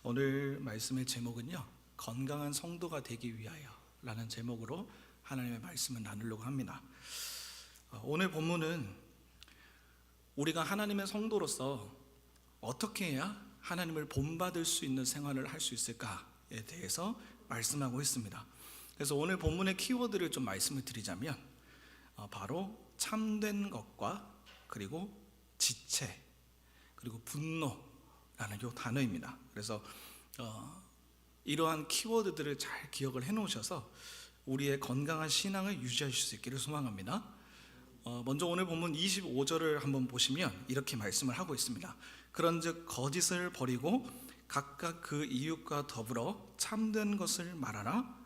오늘 말씀의 제목은요, 건강한 성도가 되기 위하여 라는 제목으로 하나님의 말씀을 나누려고 합니다. 오늘 본문은 우리가 하나님의 성도로서 어떻게 해야 하나님을 본받을 수 있는 생활을 할 수 있을까에 대해서 말씀하고 있습니다. 그래서 오늘 본문의 키워드를 좀 말씀을 드리자면 바로 참된 것과 그리고 지체 그리고 분노라는 이 단어입니다. 그래서 이러한 키워드들을 잘 기억을 해놓으셔서 우리의 건강한 신앙을 유지하실 수 있기를 소망합니다. 먼저 오늘 본문 25절을 한번 보시면 이렇게 말씀을 하고 있습니다. 그런즉 거짓을 버리고 각각 그 이웃과 더불어 참된 것을 말하라.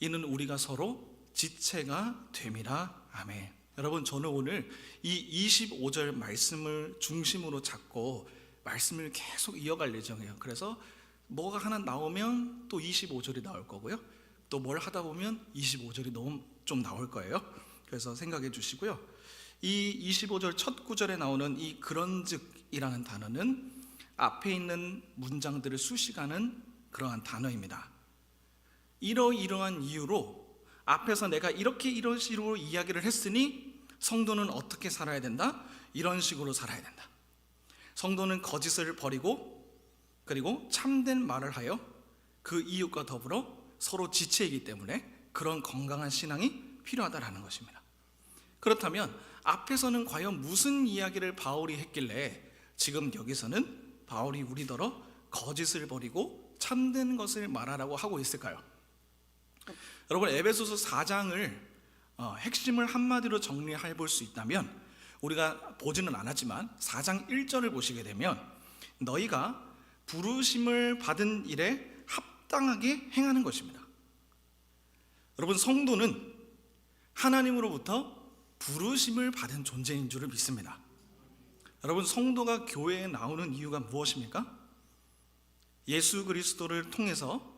이는 우리가 서로 지체가 됨이라. 아멘. 여러분, 저는 오늘 이 25절 말씀을 중심으로 잡고 말씀을 계속 이어갈 예정이에요. 그래서 뭐가 하나 나오면 또 25절이 나올 거고요, 또 뭘 하다 보면 25절이 너무 좀 나올 거예요. 그래서 생각해 주시고요. 이 25절 첫 구절에 나오는 이 그런즉이라는 단어는 앞에 있는 문장들을 수식하는 그러한 단어입니다. 이러이러한 이유로 앞에서 내가 이런 식으로 이야기를 했으니 성도는 어떻게 살아야 된다? 이런 식으로 살아야 된다. 성도는 거짓을 버리고 그리고 참된 말을 하여 그 이웃과 더불어 서로 지체이기 때문에 그런 건강한 신앙이 필요하다라는 것입니다. 그렇다면 앞에서는 과연 무슨 이야기를 바울이 했길래 지금 여기서는 바울이 우리더러 거짓을 버리고 참된 것을 말하라고 하고 있을까요? 여러분, 에베소서 4장을 핵심을 한마디로 정리해 볼 수 있다면, 우리가 보지는 않았지만 4장 1절을 보시게 되면 너희가 부르심을 받은 일에 합당하게 행하는 것입니다. 여러분, 성도는 하나님으로부터 부르심을 받은 존재인 줄을 믿습니다. 여러분, 성도가 교회에 나오는 이유가 무엇입니까? 예수 그리스도를 통해서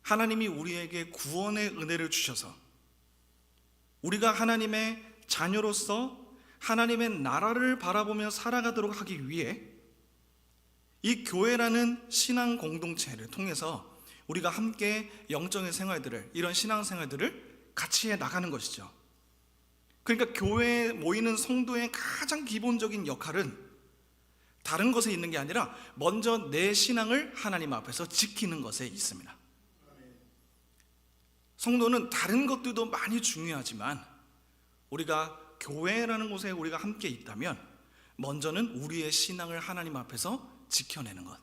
하나님이 우리에게 구원의 은혜를 주셔서 우리가 하나님의 자녀로서 하나님의 나라를 바라보며 살아가도록 하기 위해 이 교회라는 신앙 공동체를 통해서 우리가 함께 영적인 생활들을, 이런 신앙 생활들을 같이 해 나가는 것이죠. 그러니까 교회에 모이는 성도의 가장 기본적인 역할은 다른 것에 있는 게 아니라 먼저 내 신앙을 하나님 앞에서 지키는 것에 있습니다. 성도는 다른 것들도 많이 중요하지만 우리가 교회라는 곳에 우리가 함께 있다면 먼저는 우리의 신앙을 하나님 앞에서 지켜내는 것,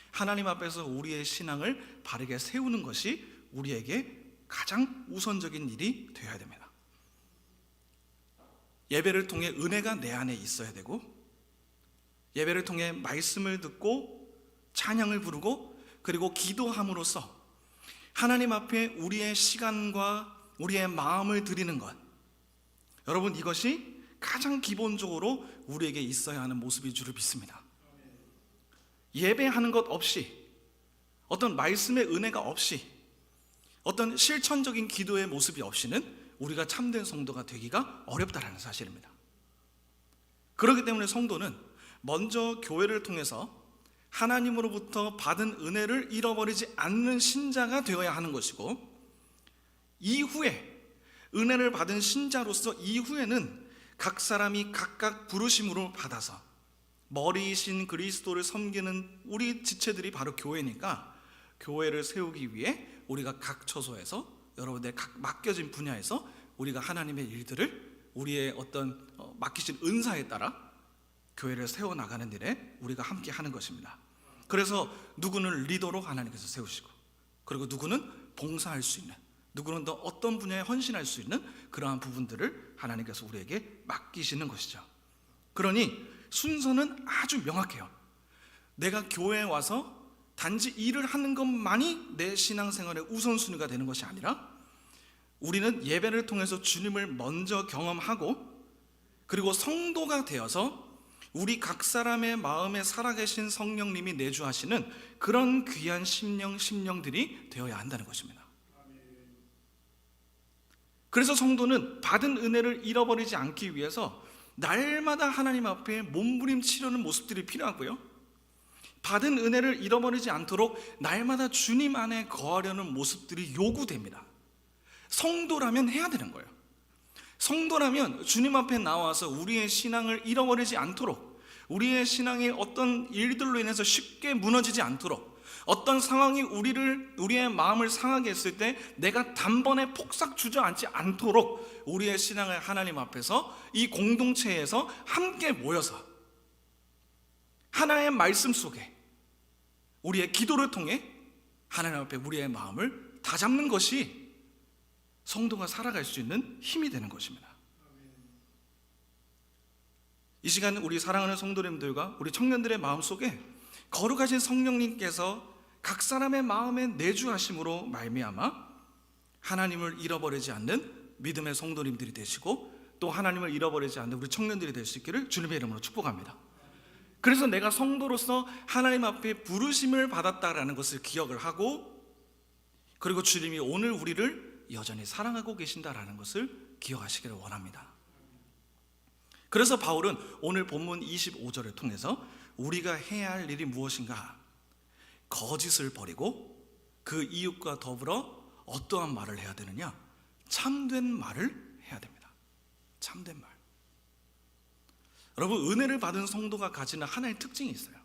하나님 앞에서 우리의 신앙을 바르게 세우는 것이 우리에게 가장 우선적인 일이 되어야 됩니다. 예배를 통해 은혜가 내 안에 있어야 되고, 예배를 통해 말씀을 듣고 찬양을 부르고 그리고 기도함으로써 하나님 앞에 우리의 시간과 우리의 마음을 드리는 것, 여러분, 이것이 가장 기본적으로 우리에게 있어야 하는 모습인 줄을 믿습니다. 예배하는 것 없이, 어떤 말씀의 은혜가 없이, 어떤 실천적인 기도의 모습이 없이는 우리가 참된 성도가 되기가 어렵다라는 사실입니다. 그렇기 때문에 성도는 먼저 교회를 통해서 하나님으로부터 받은 은혜를 잃어버리지 않는 신자가 되어야 하는 것이고, 이후에 은혜를 받은 신자로서 이후에는 각 사람이 각각 부르심으로 받아서 머리이신 그리스도를 섬기는 우리 지체들이 바로 교회니까, 교회를 세우기 위해 우리가 각 처소에서, 여러분들 각 맡겨진 분야에서 우리가 하나님의 일들을 우리의 어떤 맡기신 은사에 따라 교회를 세워나가는 일에 우리가 함께 하는 것입니다. 그래서 누구는 리더로 하나님께서 세우시고, 그리고 누구는 봉사할 수 있는, 누구는 더 어떤 분야에 헌신할 수 있는 그러한 부분들을 하나님께서 우리에게 맡기시는 것이죠. 그러니 순서는 아주 명확해요. 내가 교회에 와서 단지 일을 하는 것만이 내 신앙생활의 우선순위가 되는 것이 아니라, 우리는 예배를 통해서 주님을 먼저 경험하고 그리고 성도가 되어서 우리 각 사람의 마음에 살아계신 성령님이 내주하시는 그런 귀한 심령들이 되어야 한다는 것입니다. 그래서 성도는 받은 은혜를 잃어버리지 않기 위해서 날마다 하나님 앞에 몸부림치려는 모습들이 필요하고요, 받은 은혜를 잃어버리지 않도록 날마다 주님 안에 거하려는 모습들이 요구됩니다. 성도라면 해야 되는 거예요. 성도라면 주님 앞에 나와서 우리의 신앙을 잃어버리지 않도록, 우리의 신앙이 어떤 일들로 인해서 쉽게 무너지지 않도록, 어떤 상황이 우리의 마음을 상하게 했을 때 내가 단번에 폭삭 주저앉지 않도록 우리의 신앙을 하나님 앞에서, 이 공동체에서 함께 모여서 하나의 말씀 속에 우리의 기도를 통해 하나님 앞에 우리의 마음을 다잡는 것이 성도가 살아갈 수 있는 힘이 되는 것입니다. 이 시간 우리 사랑하는 성도님들과 우리 청년들의 마음속에 거룩하신 성령님께서 각 사람의 마음에 내주하심으로 말미암아 하나님을 잃어버리지 않는 믿음의 성도님들이 되시고, 또 하나님을 잃어버리지 않는 우리 청년들이 될 수 있기를 주님의 이름으로 축복합니다. 그래서 내가 성도로서 하나님 앞에 부르심을 받았다라는 것을 기억을 하고, 그리고 주님이 오늘 우리를 여전히 사랑하고 계신다라는 것을 기억하시기를 원합니다. 그래서 바울은 오늘 본문 25절을 통해서 우리가 해야 할 일이 무엇인가, 거짓을 버리고 그 이웃과 더불어 어떠한 말을 해야 되느냐, 참된 말을 해야 됩니다. 참된 말. 여러분, 은혜를 받은 성도가 가지는 하나의 특징이 있어요.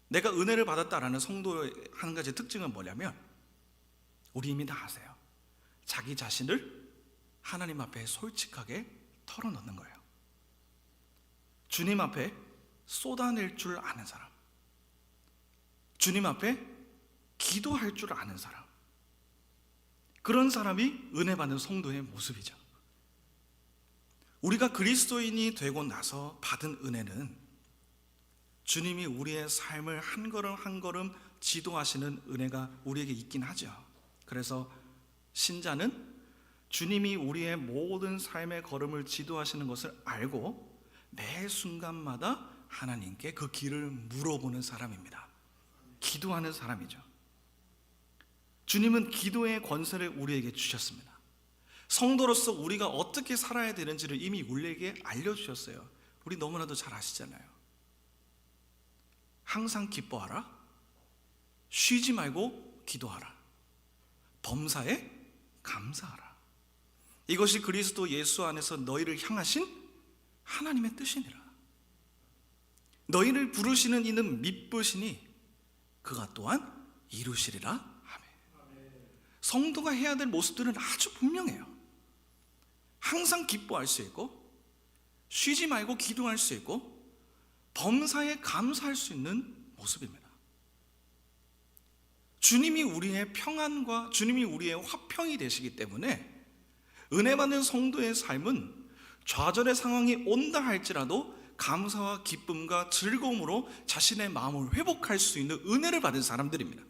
내가 은혜를 받았다라는 성도의 한 가지 특징은 뭐냐면, 우리 이미 다 아세요. 자기 자신을 하나님 앞에 솔직하게 털어놓는 거예요. 주님 앞에 쏟아낼 줄 아는 사람, 주님 앞에 기도할 줄 아는 사람, 그런 사람이 은혜 받는 성도의 모습이죠. 우리가 그리스도인이 되고 나서 받은 은혜는 주님이 우리의 삶을 한 걸음 한 걸음 지도하시는 은혜가 우리에게 있긴 하죠. 그래서 신자는 주님이 우리의 모든 삶의 걸음을 지도하시는 것을 알고 매 순간마다 하나님께 그 길을 물어보는 사람입니다. 기도하는 사람이죠. 주님은 기도의 권세를 우리에게 주셨습니다. 성도로서 우리가 어떻게 살아야 되는지를 이미 우리에게 알려주셨어요. 우리 너무나도 잘 아시잖아요. 항상 기뻐하라, 쉬지 말고 기도하라, 범사에 감사하라. 이것이 그리스도 예수 안에서 너희를 향하신 하나님의 뜻이니라. 너희를 부르시는 이는 미쁘시니 그가 또한 이루시리라. 아멘. 성도가 해야 될 모습들은 아주 분명해요. 항상 기뻐할 수 있고, 쉬지 말고 기도할 수 있고, 범사에 감사할 수 있는 모습입니다. 주님이 우리의 평안과 주님이 우리의 화평이 되시기 때문에 은혜 받는 성도의 삶은 좌절의 상황이 온다 할지라도 감사와 기쁨과 즐거움으로 자신의 마음을 회복할 수 있는 은혜를 받은 사람들입니다.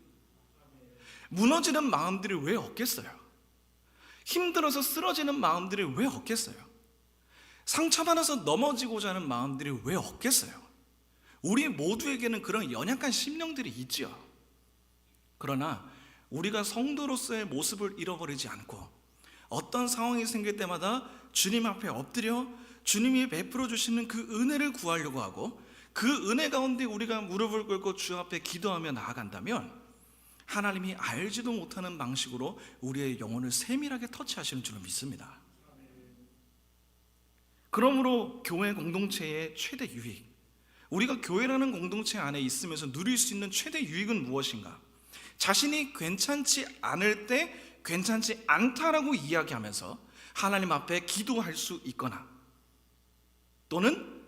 무너지는 마음들이 왜 없겠어요? 힘들어서 쓰러지는 마음들이 왜 없겠어요? 상처받아서 넘어지고자 하는 마음들이 왜 없겠어요? 우리 모두에게는 그런 연약한 심령들이 있지요. 그러나 우리가 성도로서의 모습을 잃어버리지 않고 어떤 상황이 생길 때마다 주님 앞에 엎드려 주님이 베풀어 주시는 그 은혜를 구하려고 하고, 그 은혜 가운데 우리가 무릎을 꿇고 주 앞에 기도하며 나아간다면 하나님이 알지도 못하는 방식으로 우리의 영혼을 세밀하게 터치하시는 줄로 믿습니다. 그러므로 교회 공동체의 최대 유익, 우리가 교회라는 공동체 안에 있으면서 누릴 수 있는 최대 유익은 무엇인가? 자신이 괜찮지 않을 때 괜찮지 않다라고 이야기하면서 하나님 앞에 기도할 수 있거나, 또는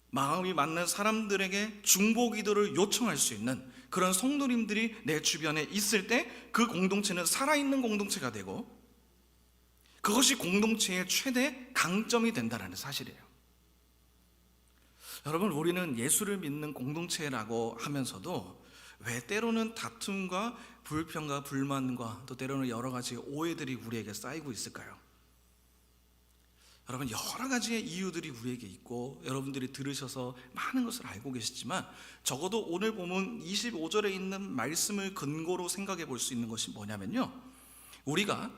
마음이 맞는 사람들에게 중보 기도를 요청할 수 있는 그런 성도님들이 내 주변에 있을 때 그 공동체는 살아있는 공동체가 되고, 그것이 공동체의 최대 강점이 된다는 사실이에요. 여러분, 우리는 예수를 믿는 공동체라고 하면서도 왜 때로는 다툼과 불평과 불만과 또 때로는 여러 가지 오해들이 우리에게 쌓이고 있을까요? 여러분, 여러 가지의 이유들이 우리에게 있고 여러분들이 들으셔서 많은 것을 알고 계시지만, 적어도 오늘 보면 25절에 있는 말씀을 근거로 생각해 볼 수 있는 것이 뭐냐면요, 우리가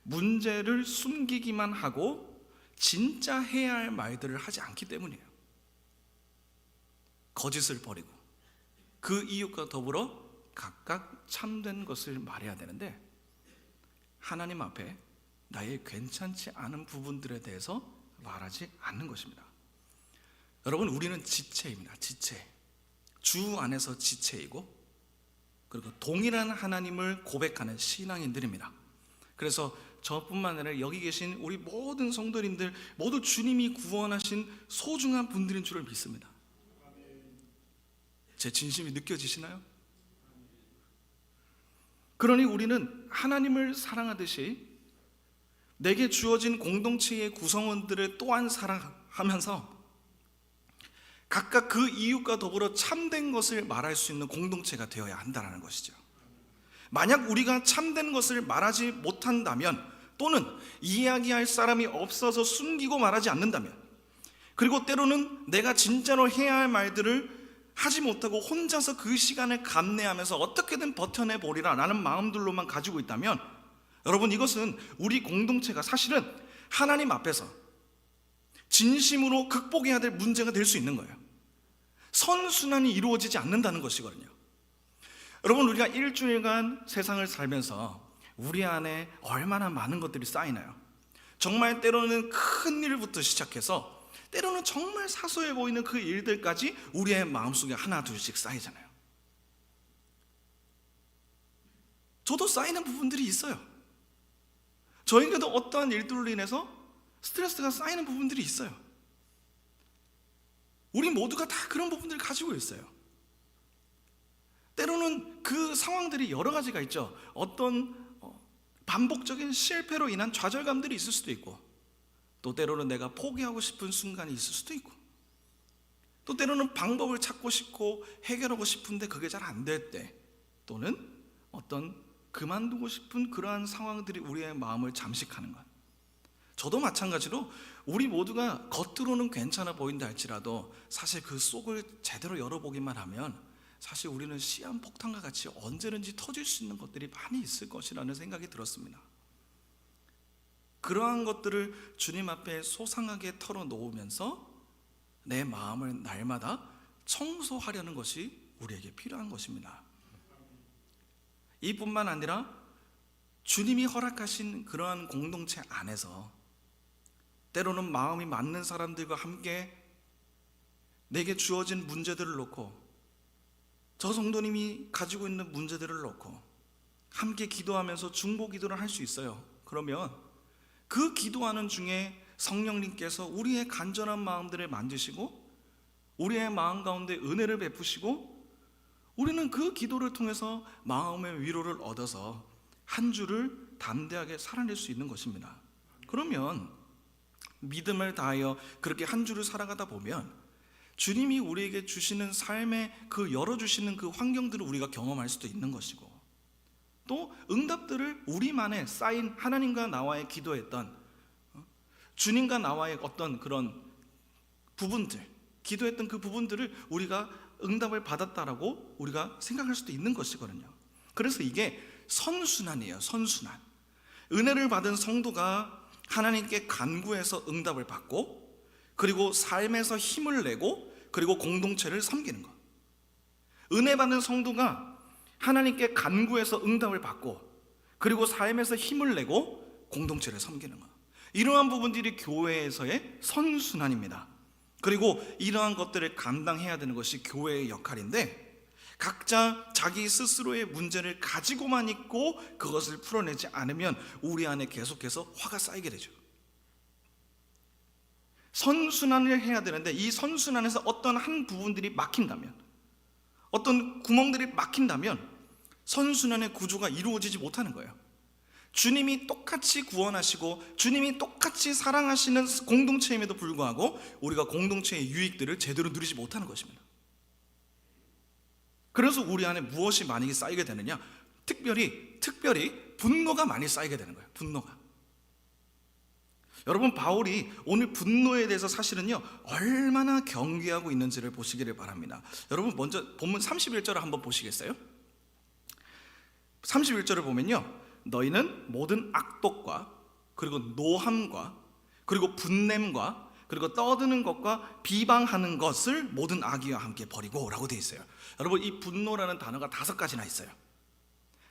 문제를 숨기기만 하고 진짜 해야 할 말들을 하지 않기 때문이에요. 거짓을 버리고 그 이웃과 더불어 각각 참된 것을 말해야 되는데, 하나님 앞에 나의 괜찮지 않은 부분들에 대해서 말하지 않는 것입니다. 여러분, 우리는 지체입니다. 지체. 주 안에서 지체이고, 그리고 동일한 하나님을 고백하는 신앙인들입니다. 그래서 저뿐만 아니라 여기 계신 우리 모든 성도님들 모두 주님이 구원하신 소중한 분들인 줄을 믿습니다. 제 진심이 느껴지시나요? 그러니 우리는 하나님을 사랑하듯이 내게 주어진 공동체의 구성원들을 또한 사랑하면서 각각 그 이웃과 더불어 참된 것을 말할 수 있는 공동체가 되어야 한다는 것이죠. 만약 우리가 참된 것을 말하지 못한다면, 또는 이야기할 사람이 없어서 숨기고 말하지 않는다면, 그리고 때로는 내가 진짜로 해야 할 말들을 하지 못하고 혼자서 그 시간을 감내하면서 어떻게든 버텨내 보리라 라는 마음들로만 가지고 있다면, 여러분, 이것은 우리 공동체가 사실은 하나님 앞에서 진심으로 극복해야 될 문제가 될 수 있는 거예요. 선순환이 이루어지지 않는다는 것이거든요. 여러분, 우리가 일주일간 세상을 살면서 우리 안에 얼마나 많은 것들이 쌓이나요? 정말 때로는 큰 일부터 시작해서 때로는 정말 사소해 보이는 그 일들까지 우리의 마음속에 하나 둘씩 쌓이잖아요. 저도 쌓이는 부분들이 있어요. 저에게도 어떠한 일들로 인해서 스트레스가 쌓이는 부분들이 있어요. 우리 모두가 다 그런 부분들을 가지고 있어요. 때로는 그 상황들이 여러 가지가 있죠. 어떤 반복적인 실패로 인한 좌절감들이 있을 수도 있고, 또 때로는 내가 포기하고 싶은 순간이 있을 수도 있고, 또 때로는 방법을 찾고 싶고 해결하고 싶은데 그게 잘 안 될 때, 또는 어떤 그만두고 싶은 그러한 상황들이 우리의 마음을 잠식하는 것. 저도 마찬가지로 우리 모두가 겉으로는 괜찮아 보인다 할지라도 사실 그 속을 제대로 열어보기만 하면 사실 우리는 시한폭탄과 같이 언제든지 터질 수 있는 것들이 많이 있을 것이라는 생각이 들었습니다. 그러한 것들을 주님 앞에 소상하게 털어놓으면서 내 마음을 날마다 청소하려는 것이 우리에게 필요한 것입니다. 이뿐만 아니라 주님이 허락하신 그러한 공동체 안에서 때로는 마음이 맞는 사람들과 함께 내게 주어진 문제들을 놓고, 저 성도님이 가지고 있는 문제들을 놓고 함께 기도하면서 중보 기도를 할 수 있어요. 그러면 그 기도하는 중에 성령님께서 우리의 간절한 마음들을 만지시고 우리의 마음 가운데 은혜를 베푸시고, 우리는 그 기도를 통해서 마음의 위로를 얻어서 한 주를 담대하게 살아낼 수 있는 것입니다. 그러면 믿음을 다하여 그렇게 한 주를 살아가다 보면 주님이 우리에게 주시는 삶의 그 열어주시는 그 환경들을 우리가 경험할 수도 있는 것이고, 또 응답들을 우리만의 쌓인 하나님과 나와의 기도했던, 주님과 나와의 어떤 그런 부분들, 기도했던 그 부분들을 우리가 응답을 받았다라고 우리가 생각할 수도 있는 것이거든요. 그래서 이게 선순환이에요. 선순환. 은혜를 받은 성도가 하나님께 간구해서 응답을 받고, 그리고 삶에서 힘을 내고, 그리고 공동체를 섬기는 것. 은혜 받는 성도가 하나님께 간구해서 응답을 받고, 그리고 삶에서 힘을 내고 공동체를 섬기는 것. 이러한 부분들이 교회에서의 선순환입니다. 그리고 이러한 것들을 감당해야 되는 것이 교회의 역할인데, 각자 자기 스스로의 문제를 가지고만 있고 그것을 풀어내지 않으면 우리 안에 계속해서 화가 쌓이게 되죠. 선순환을 해야 되는데 이 선순환에서 어떤 한 부분들이 막힌다면, 어떤 구멍들이 막힌다면 선순환의 구조가 이루어지지 못하는 거예요. 주님이 똑같이 구원하시고 주님이 똑같이 사랑하시는 공동체임에도 불구하고 우리가 공동체의 유익들을 제대로 누리지 못하는 것입니다. 그래서 우리 안에 무엇이 많이 쌓이게 되느냐? 특별히 분노가 많이 쌓이게 되는 거예요. 분노가. 여러분, 바울이 오늘 분노에 대해서 사실은요 얼마나 경계하고 있는지를 보시기를 바랍니다. 여러분, 먼저 본문 31절을 한번 보시겠어요? 31절을 보면요, 너희는 모든 악독과 그리고 노함과 그리고 분냄과 그리고 떠드는 것과 비방하는 것을 모든 악의와 함께 버리고 라고 되어 있어요. 여러분, 이 분노라는 단어가 5가지나 있어요.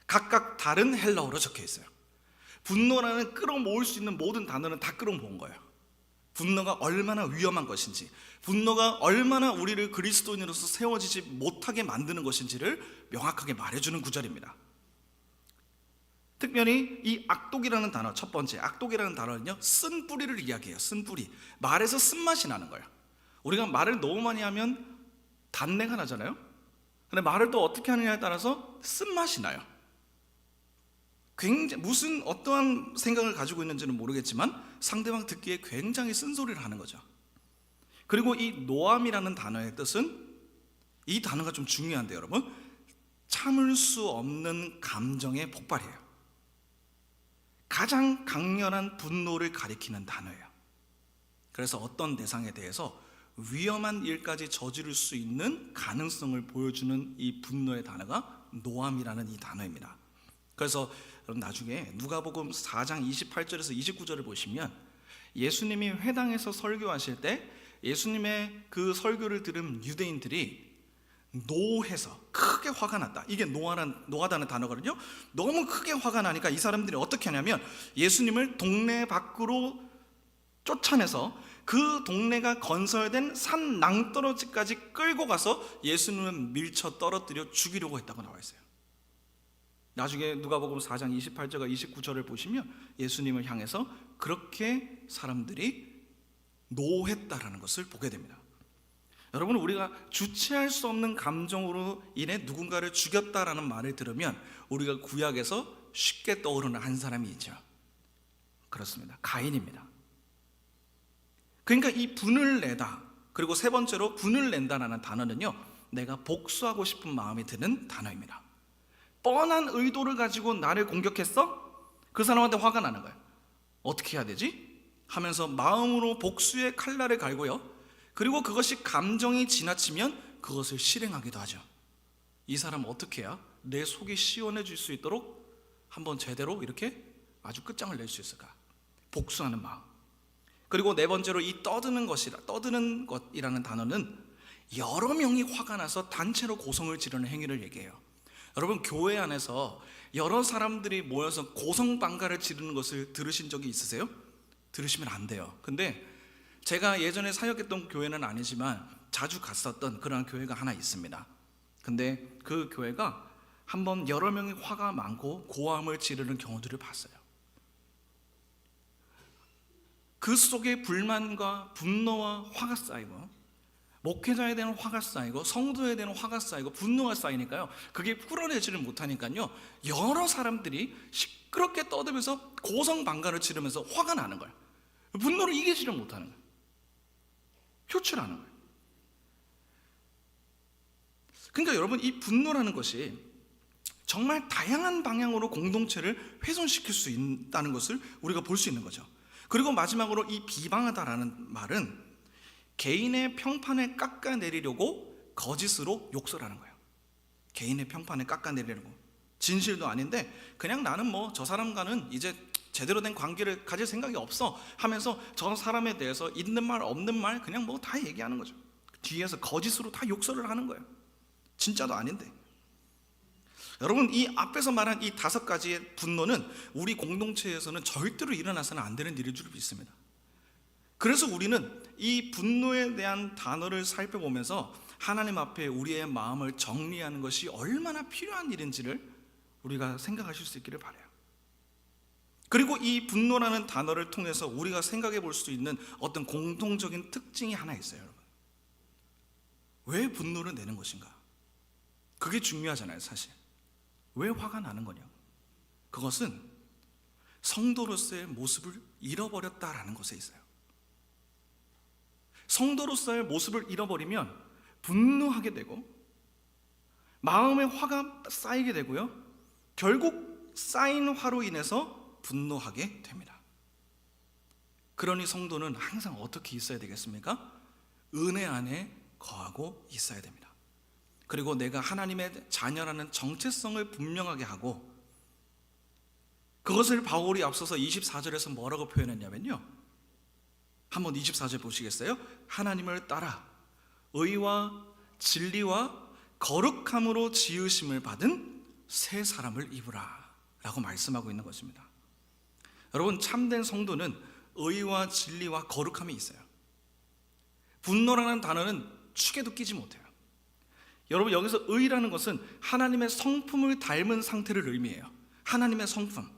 각각 다른 헬라어로 적혀 있어요. 분노라는 끌어모을 수 있는 모든 단어는 다 끌어모은 거예요. 분노가 얼마나 위험한 것인지, 분노가 얼마나 우리를 그리스도인으로서 세워지지 못하게 만드는 것인지를 명확하게 말해주는 구절입니다. 특별히 이 악독이라는 단어, 첫 번째 악독이라는 단어는요, 쓴 뿌리를 이야기해요. 쓴 뿌리. 말에서 쓴맛이 나는 거예요. 우리가 말을 너무 많이 하면 단내가 나잖아요. 근데 말을 또 어떻게 하느냐에 따라서 쓴맛이 나요. 굉장히 무슨 어떠한 생각을 가지고 있는지는 모르겠지만 상대방 듣기에 굉장히 쓴소리를 하는 거죠. 그리고 이 노함이라는 단어의 뜻은, 이 단어가 좀 중요한데요, 여러분, 참을 수 없는 감정의 폭발이에요. 가장 강렬한 분노를 가리키는 단어예요. 그래서 어떤 대상에 대해서 위험한 일까지 저지를 수 있는 가능성을 보여주는 이 분노의 단어가 노함이라는 이 단어입니다. 그래서 여러분, 나중에 누가복음 4장 28절에서 29절을 보시면 예수님이 회당에서 설교하실 때 예수님의 그 설교를 들은 유대인들이 노해서 크게 화가 났다. 이게 노하다는 단어거든요. 너무 크게 화가 나니까 이 사람들이 어떻게 하냐면 예수님을 동네 밖으로 쫓아내서 그 동네가 건설된 산 낭떠러지까지 끌고 가서 예수님을 밀쳐 떨어뜨려 죽이려고 했다고 나와 있어요. 나중에 누가복음 4장 28절과 29절을 보시면 예수님을 향해서 그렇게 사람들이 노했다라는 것을 보게 됩니다. 여러분, 우리가 주체할 수 없는 감정으로 인해 누군가를 죽였다라는 말을 들으면 우리가 구약에서 쉽게 떠오르는 한 사람이 있죠. 그렇습니다. 가인입니다. 그러니까 이 분을 내다, 그리고 세 번째로 분을 낸다라는 단어는요, 내가 복수하고 싶은 마음이 드는 단어입니다. 뻔한 의도를 가지고 나를 공격했어? 그 사람한테 화가 나는 거예요. 어떻게 해야 되지? 하면서 마음으로 복수의 칼날을 갈고요, 그리고 그것이 감정이 지나치면 그것을 실행하기도 하죠. 이 사람 어떻게 해야 내 속이 시원해질 수 있도록 한번 제대로 이렇게 아주 끝장을 낼 수 있을까? 복수하는 마음. 그리고 네 번째로 이 떠드는 것이라는 단어는 여러 명이 화가 나서 단체로 고성을 지르는 행위를 얘기해요. 여러분, 교회 안에서 여러 사람들이 모여서 고성방가를 지르는 것을 들으신 적이 있으세요? 들으시면 안 돼요. 근데 제가 예전에 사역했던 교회는 아니지만 자주 갔었던 그런 교회가 하나 있습니다. 근데 그 교회가 한번 여러 명이 화가 많고 고함을 지르는 경우들을 봤어요. 그 속에 불만과 분노와 화가 쌓이고, 목회자에 대한 화가 쌓이고, 성도에 대한 화가 쌓이고, 분노가 쌓이니까요, 그게 풀어내지를 못하니까요, 여러 사람들이 시끄럽게 떠들면서 고성방가를 지르면서 화가 나는 거예요. 분노를 이기지를 못하는 거예요. 표출하는 거예요. 그러니까 여러분, 이 분노라는 것이 정말 다양한 방향으로 공동체를 훼손시킬 수 있다는 것을 우리가 볼 수 있는 거죠. 그리고 마지막으로 이 비방하다라는 말은 개인의 평판을 깎아내리려고 거짓으로 욕설하는 거예요. 개인의 평판을 깎아내리려고, 진실도 아닌데 그냥 나는 뭐 저 사람과는 이제 제대로 된 관계를 가질 생각이 없어 하면서 저 사람에 대해서 있는 말 없는 말 그냥 뭐 다 얘기하는 거죠. 뒤에서 거짓으로 다 욕설을 하는 거예요. 진짜도 아닌데. 여러분, 이 앞에서 말한 이 5가지의 분노는 우리 공동체에서는 절대로 일어나서는 안 되는 일일 줄 믿습니다. 그래서 우리는 이 분노에 대한 단어를 살펴보면서 하나님 앞에 우리의 마음을 정리하는 것이 얼마나 필요한 일인지를 우리가 생각하실 수 있기를 바라요. 그리고 이 분노라는 단어를 통해서 우리가 생각해 볼 수 있는 어떤 공통적인 특징이 하나 있어요, 여러분. 왜 분노를 내는 것인가? 그게 중요하잖아요, 사실. 왜 화가 나는 거냐? 그것은 성도로서의 모습을 잃어버렸다라는 것에 있어요. 성도로서의 모습을 잃어버리면 분노하게 되고 마음에 화가 쌓이게 되고요, 결국 쌓인 화로 인해서 분노하게 됩니다. 그러니 성도는 항상 어떻게 있어야 되겠습니까? 은혜 안에 거하고 있어야 됩니다. 그리고 내가 하나님의 자녀라는 정체성을 분명하게 하고, 그것을 바울이 앞서서 24절에서 뭐라고 표현했냐면요, 한번 24절 보시겠어요? 하나님을 따라 의와 진리와 거룩함으로 지으심을 받은 새 사람을 입으라 라고 말씀하고 있는 것입니다. 여러분, 참된 성도는 의와 진리와 거룩함이 있어요. 분노라는 단어는 축에도 끼지 못해요. 여러분, 여기서 의라는 것은 하나님의 성품을 닮은 상태를 의미해요. 하나님의 성품.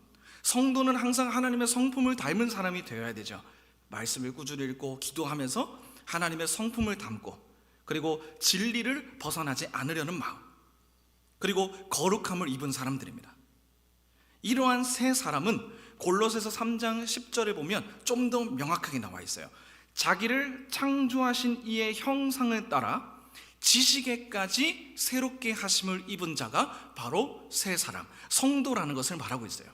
성도는 항상 하나님의 성품을 닮은 사람이 되어야 되죠. 말씀을 꾸준히 읽고 기도하면서 하나님의 성품을 담고, 그리고 진리를 벗어나지 않으려는 마음, 그리고 거룩함을 입은 사람들입니다. 이러한 세 사람은 골로새서 3장 10절에 보면 좀 더 명확하게 나와 있어요. 자기를 창조하신 이의 형상을 따라 지식에까지 새롭게 하심을 입은 자가 바로 세 사람, 성도라는 것을 말하고 있어요.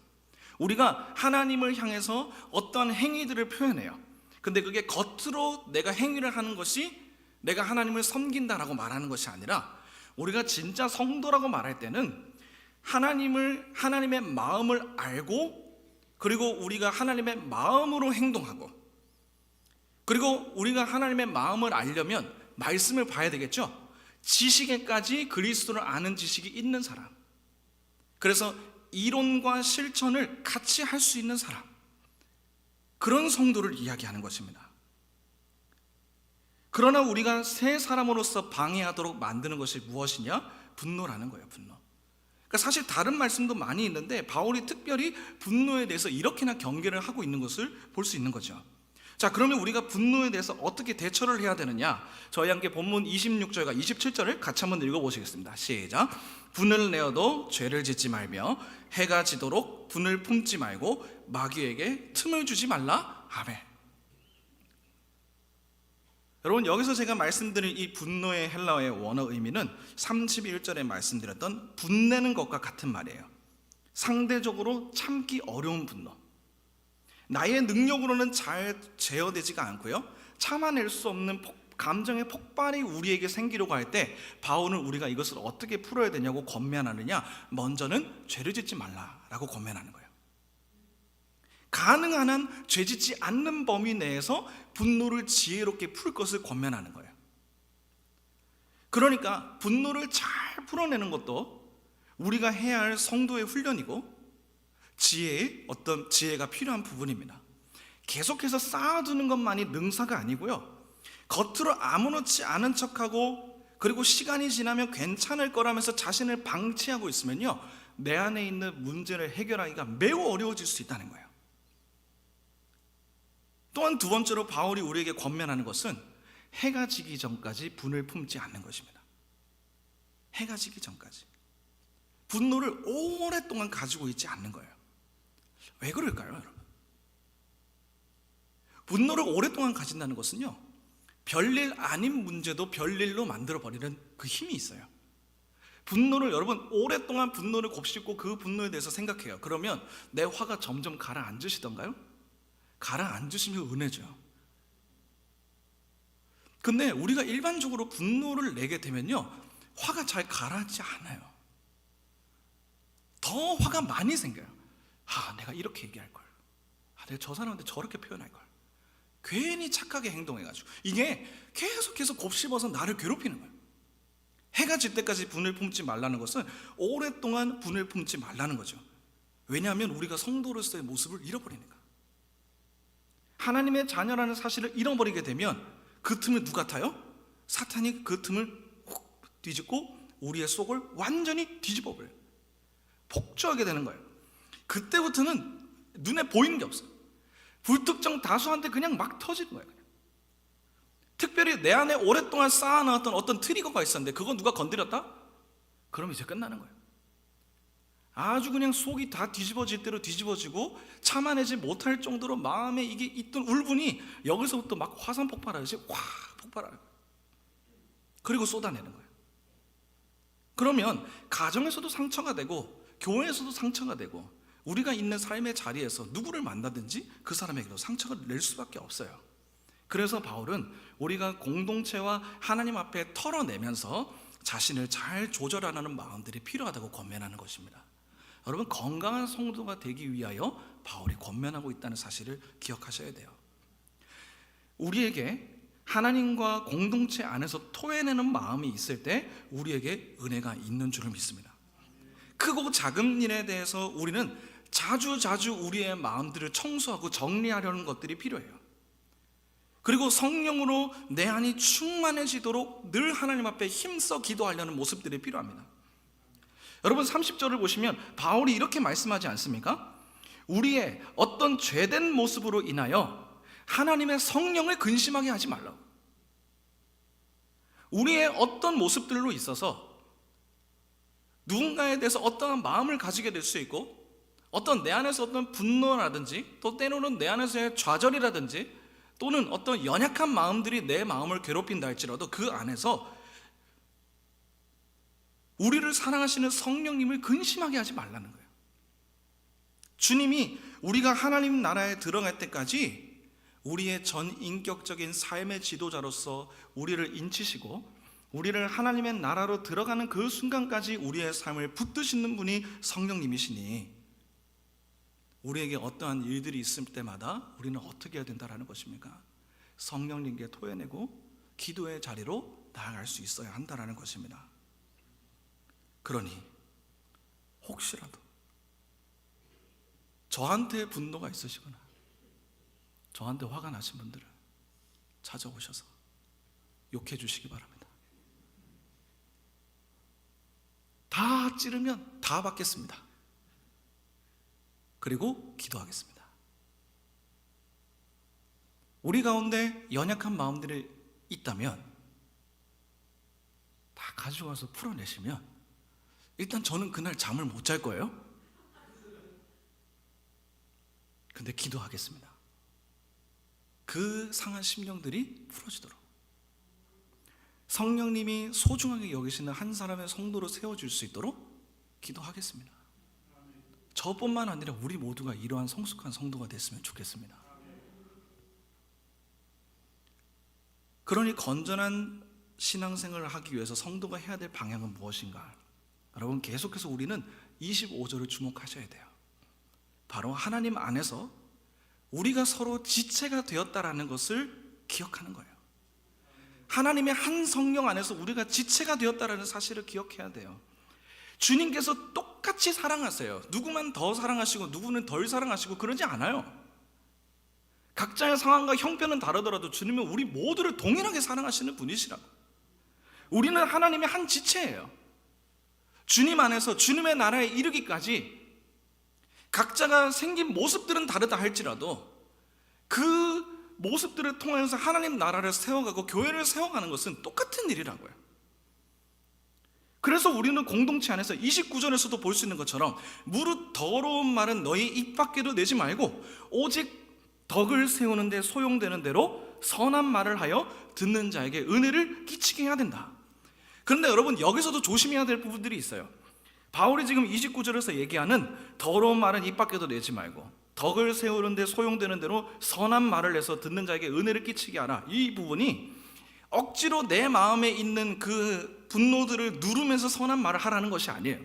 우리가 하나님을 향해서 어떠한 행위들을 표현해요. 근데 그게 겉으로 내가 행위를 하는 것이 내가 하나님을 섬긴다라고 말하는 것이 아니라, 우리가 진짜 성도라고 말할 때는 하나님의 마음을 알고, 그리고 우리가 하나님의 마음으로 행동하고, 그리고 우리가 하나님의 마음을 알려면 말씀을 봐야 되겠죠. 지식에까지 그리스도를 아는 지식이 있는 사람, 그래서 이론과 실천을 같이 할 수 있는 사람, 그런 성도를 이야기하는 것입니다. 그러나 우리가 새 사람으로서 방해하도록 만드는 것이 무엇이냐? 분노라는 거예요. 분노. 그러니까 사실 다른 말씀도 많이 있는데 바울이 특별히 분노에 대해서 이렇게나 경계를 하고 있는 것을 볼 수 있는 거죠. 자, 그러면 우리가 분노에 대해서 어떻게 대처를 해야 되느냐? 저희 함께 본문 26절과 27절을 같이 한번 읽어보시겠습니다. 시작. 분을 내어도 죄를 짓지 말며 해가 지도록 분을 품지 말고 마귀에게 틈을 주지 말라. 아멘. 여러분, 여기서 제가 말씀드린 이 분노의 헬라어의 원어 의미는 31절에 말씀드렸던 분내는 것과 같은 말이에요. 상대적으로 참기 어려운 분노, 나의 능력으로는 잘 제어되지가 않고요, 참아낼 수 없는 감정의 폭발이 우리에게 생기려고 할 때 바울은 우리가 이것을 어떻게 풀어야 되냐고 권면하느냐? 먼저는 죄를 짓지 말라라고 권면하는 거예요. 가능한 한 죄 짓지 않는 범위 내에서 분노를 지혜롭게 풀 것을 권면하는 거예요. 그러니까 분노를 잘 풀어내는 것도 우리가 해야 할 성도의 훈련이고 지혜가 필요한 부분입니다. 계속해서 쌓아두는 것만이 능사가 아니고요, 겉으로 아무렇지 않은 척하고 그리고 시간이 지나면 괜찮을 거라면서 자신을 방치하고 있으면요, 내 안에 있는 문제를 해결하기가 매우 어려워질 수 있다는 거예요. 또한 두 번째로 바울이 우리에게 권면하는 것은 해가 지기 전까지 분을 품지 않는 것입니다. 해가 지기 전까지 분노를 오랫동안 가지고 있지 않는 거예요. 왜 그럴까요, 여러분? 분노를 오랫동안 가진다는 것은요, 별일 아닌 문제도 별일로 만들어버리는 그 힘이 있어요. 분노를, 여러분, 오랫동안 분노를 곱씹고 그 분노에 대해서 생각해요. 그러면 내 화가 점점 가라앉으시던가요? 가라앉으시면 은혜죠. 근데 우리가 일반적으로 분노를 내게 되면요, 화가 잘 가라앉지 않아요. 더 화가 많이 생겨요. 내가 이렇게 얘기할 걸, 내가 저 사람한테 저렇게 표현할 걸, 괜히 착하게 행동해가지고 이게 계속해서 곱씹어서 나를 괴롭히는 거예요. 해가 질 때까지 분을 품지 말라는 것은 오랫동안 분을 품지 말라는 거죠. 왜냐하면 우리가 성도로서의 모습을 잃어버리니까. 하나님의 자녀라는 사실을 잃어버리게 되면 그 틈을 누가 타요? 사탄이 그 틈을 훅 뒤집고 우리의 속을 완전히 뒤집어버려요. 폭주하게 되는 거예요. 그때부터는 눈에 보이는 게 없어요. 불특정 다수한테 그냥 막 터지는 거예요. 그냥. 특별히 내 안에 오랫동안 쌓아놨던 어떤 트리거가 있었는데 그거 누가 건드렸다? 그럼 이제 끝나는 거예요. 아주 그냥 속이 다 뒤집어질 대로 뒤집어지고 참아내지 못할 정도로 마음에 이게 있던 울분이 여기서부터 막 화산 폭발하듯이 확 폭발하는 거예요. 그리고 쏟아내는 거예요. 그러면 가정에서도 상처가 되고 교회에서도 상처가 되고 우리가 있는 삶의 자리에서 누구를 만나든지 그 사람에게도 상처가 낼 수밖에 없어요. 그래서 바울은 우리가 공동체와 하나님 앞에 털어내면서 자신을 잘 조절하는 마음들이 필요하다고 권면하는 것입니다. 여러분, 건강한 성도가 되기 위하여 바울이 권면하고 있다는 사실을 기억하셔야 돼요. 우리에게 하나님과 공동체 안에서 토해내는 마음이 있을 때 우리에게 은혜가 있는 줄을 믿습니다. 크고 작은 일에 대해서 우리는 자주 우리의 마음들을 청소하고 정리하려는 것들이 필요해요. 그리고 성령으로 내 안이 충만해지도록 늘 하나님 앞에 힘써 기도하려는 모습들이 필요합니다. 여러분 30절을 보시면 바울이 이렇게 말씀하지 않습니까? 우리의 어떤 죄된 모습으로 인하여 하나님의 성령을 근심하게 하지 말라고. 우리의 어떤 모습들로 있어서 누군가에 대해서 어떠한 마음을 가지게 될 수 있고, 어떤 내 안에서 어떤 분노라든지 또 때로는 내 안에서의 좌절이라든지 또는 어떤 연약한 마음들이 내 마음을 괴롭힌다 할지라도 그 안에서 우리를 사랑하시는 성령님을 근심하게 하지 말라는 거예요. 주님이 우리가 하나님 나라에 들어갈 때까지 우리의 전 인격적인 삶의 지도자로서 우리를 인치시고 우리를 하나님의 나라로 들어가는 그 순간까지 우리의 삶을 붙드시는 분이 성령님이시니 우리에게 어떠한 일들이 있을 때마다 우리는 어떻게 해야 된다는 것입니까? 성령님께 토해내고 기도의 자리로 나아갈 수 있어야 한다는 것입니다. 그러니 혹시라도 저한테 분노가 있으시거나 저한테 화가 나신 분들은 찾아오셔서 욕해 주시기 바랍니다. 다 찌르면 다 받겠습니다. 그리고 기도하겠습니다. 우리 가운데 연약한 마음들이 있다면 다 가져와서 풀어내시면 일단 저는 그날 잠을 못 잘 거예요. 근데 기도하겠습니다. 그 상한 심령들이 풀어지도록 성령님이 소중하게 여기시는 한 사람의 성도로 세워줄 수 있도록 기도하겠습니다. 저뿐만 아니라 우리 모두가 이러한 성숙한 성도가 됐으면 좋겠습니다. 그러니 건전한 신앙생활을 하기 위해서 성도가 해야 될 방향은 무엇인가? 여러분 계속해서 우리는 25절을 주목하셔야 돼요. 바로 하나님 안에서 우리가 서로 지체가 되었다라는 것을 기억하는 거예요. 하나님의 한 성령 안에서 우리가 지체가 되었다라는 사실을 기억해야 돼요. 주님께서 똑같이 사랑하세요. 누구만 더 사랑하시고 누구는 덜 사랑하시고 그러지 않아요. 각자의 상황과 형편은 다르더라도 주님은 우리 모두를 동일하게 사랑하시는 분이시라고. 우리는 하나님의 한 지체예요. 주님 안에서 주님의 나라에 이르기까지 각자가 생긴 모습들은 다르다 할지라도 그 모습들을 통해서 하나님 나라를 세워가고 교회를 세워가는 것은 똑같은 일이라고요. 그래서 우리는 공동체 안에서 29절에서도 볼 수 있는 것처럼 무릇 더러운 말은 너희 입 밖에도 내지 말고 오직 덕을 세우는 데 소용되는 대로 선한 말을 하여 듣는 자에게 은혜를 끼치게 해야 된다. 그런데 여러분 여기서도 조심해야 될 부분들이 있어요. 바울이 지금 29절에서 얘기하는 더러운 말은 입 밖에도 내지 말고 덕을 세우는 데 소용되는 대로 선한 말을 내서 듣는 자에게 은혜를 끼치게 하라. 이 부분이 억지로 내 마음에 있는 그 분노들을 누르면서 선한 말을 하라는 것이 아니에요.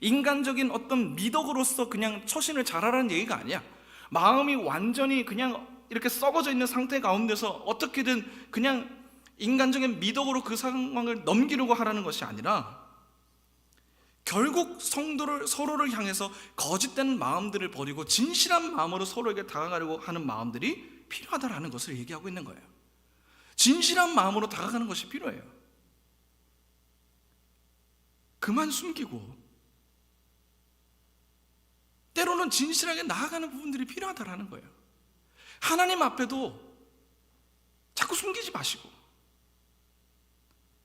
인간적인 어떤 미덕으로서 그냥 처신을 잘하라는 얘기가 아니야. 마음이 완전히 그냥 이렇게 썩어져 있는 상태 가운데서 어떻게든 그냥 인간적인 미덕으로 그 상황을 넘기려고 하라는 것이 아니라 결국 성도를 서로를 향해서 거짓된 마음들을 버리고 진실한 마음으로 서로에게 다가가려고 하는 마음들이 필요하다라는 것을 얘기하고 있는 거예요. 진실한 마음으로 다가가는 것이 필요해요. 그만 숨기고 때로는 진실하게 나아가는 부분들이 필요하다라는 거예요. 하나님 앞에도 자꾸 숨기지 마시고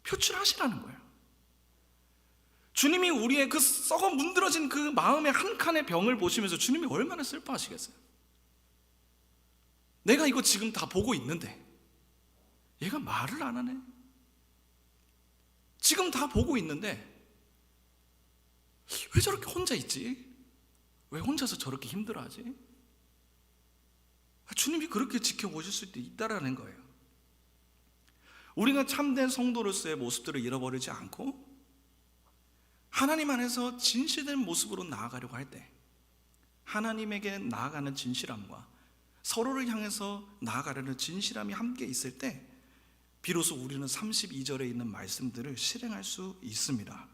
표출하시라는 거예요. 주님이 우리의 그 썩어 문드러진 그 마음의 한 칸의 병을 보시면서 주님이 얼마나 슬퍼하시겠어요. 내가 이거 지금 다 보고 있는데 얘가 말을 안 하네. 지금 다 보고 있는데 왜 저렇게 혼자 있지? 왜 혼자서 저렇게 힘들어하지? 주님이 그렇게 지켜보실 수도 있다라는 거예요. 우리가 참된 성도로서의 모습들을 잃어버리지 않고 하나님 안에서 진실된 모습으로 나아가려고 할 때 하나님에게 나아가는 진실함과 서로를 향해서 나아가려는 진실함이 함께 있을 때 비로소 우리는 32절에 있는 말씀들을 실행할 수 있습니다.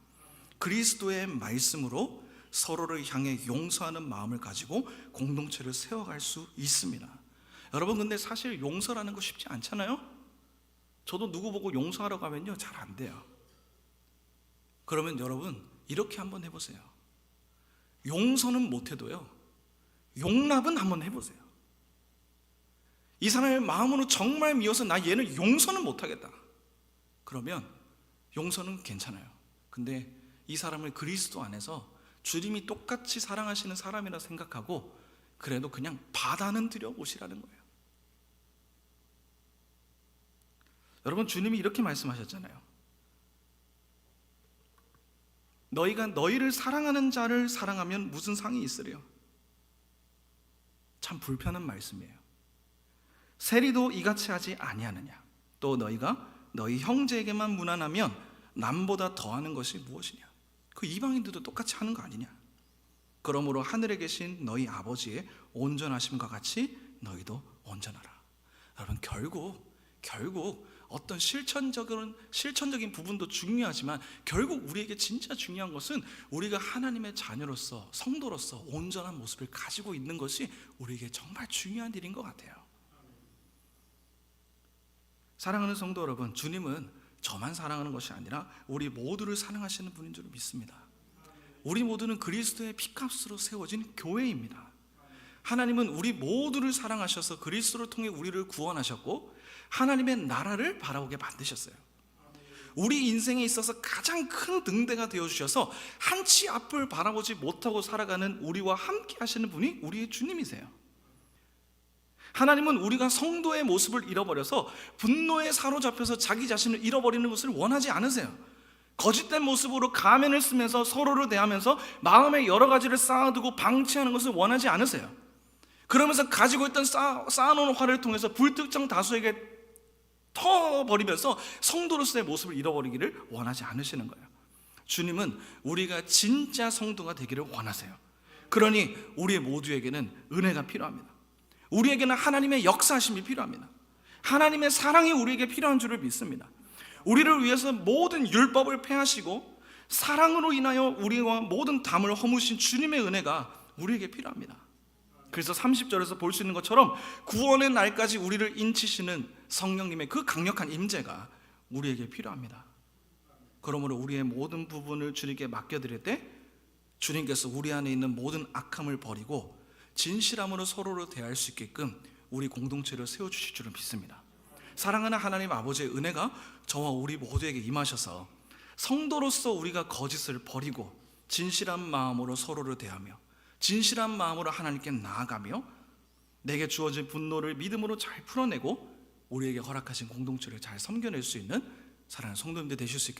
그리스도의 말씀으로 서로를 향해 용서하는 마음을 가지고 공동체를 세워갈 수 있습니다. 여러분, 근데 사실 용서라는 거 쉽지 않잖아요? 저도 누구 보고 용서하라고 하면요, 잘 안 돼요. 그러면 여러분, 이렇게 한번 해보세요. 용서는 못해도요, 용납은 한번 해보세요. 이 사람의 마음으로 정말 미워서 나 얘는 용서는 못하겠다. 그러면 용서는 괜찮아요. 근데 이 사람을 그리스도 안에서 주님이 똑같이 사랑하시는 사람이라 생각하고 그래도 그냥 받아는 들여보시라는 거예요. 여러분, 주님이 이렇게 말씀하셨잖아요. 너희가 너희를 사랑하는 자를 사랑하면 무슨 상이 있으랴. 참 불편한 말씀이에요. 세리도 이같이 하지 아니하느냐. 또 너희가 너희 형제에게만 무난하면 남보다 더하는 것이 무엇이냐. 그 이방인들도 똑같이 하는 거 아니냐. 그러므로 하늘에 계신 너희 아버지의 온전하심과 같이 너희도 온전하라. 여러분, 결국 어떤 실천적인 부분도 중요하지만 결국 우리에게 진짜 중요한 것은 우리가 하나님의 자녀로서, 성도로서 온전한 모습을 가지고 있는 것이 우리에게 정말 중요한 일인 것 같아요. 사랑하는 성도 여러분, 주님은 저만 사랑하는 것이 아니라 우리 모두를 사랑하시는 분인 줄 믿습니다. 우리 모두는 그리스도의 피값으로 세워진 교회입니다. 하나님은 우리 모두를 사랑하셔서 그리스도를 통해 우리를 구원하셨고 하나님의 나라를 바라보게 만드셨어요. 우리 인생에 있어서 가장 큰 등대가 되어주셔서 한치 앞을 바라보지 못하고 살아가는 우리와 함께 하시는 분이 우리의 주님이세요. 하나님은 우리가 성도의 모습을 잃어버려서 분노에 사로잡혀서 자기 자신을 잃어버리는 것을 원하지 않으세요. 거짓된 모습으로 가면을 쓰면서 서로를 대하면서 마음에 여러 가지를 쌓아두고 방치하는 것을 원하지 않으세요. 그러면서 가지고 있던 쌓아놓은 화를 통해서 불특정 다수에게 터버리면서 성도로서의 모습을 잃어버리기를 원하지 않으시는 거예요. 주님은 우리가 진짜 성도가 되기를 원하세요. 그러니 우리 모두에게는 은혜가 필요합니다. 우리에게는 하나님의 역사하심이 필요합니다. 하나님의 사랑이 우리에게 필요한 줄을 믿습니다. 우리를 위해서 모든 율법을 폐하시고 사랑으로 인하여 우리와 모든 담을 허무신 주님의 은혜가 우리에게 필요합니다. 그래서 30절에서 볼 수 있는 것처럼 구원의 날까지 우리를 인치시는 성령님의 그 강력한 임재가 우리에게 필요합니다. 그러므로 우리의 모든 부분을 주님께 맡겨드릴 때 주님께서 우리 안에 있는 모든 악함을 버리고 진실함으로 서로를 대할 수 있게끔 우리 공동체를 세워주실 줄은 믿습니다. 사랑하는 하나님 아버지의 은혜가 저와 우리 모두에게 임하셔서 성도로서 우리가 거짓을 버리고 진실한 마음으로 서로를 대하며 진실한 마음으로 하나님께 나아가며 내게 주어진 분노를 믿음으로 잘 풀어내고 우리에게 허락하신 공동체를 잘 섬겨낼 수 있는 사랑하는 성도님들 되실 수 있기를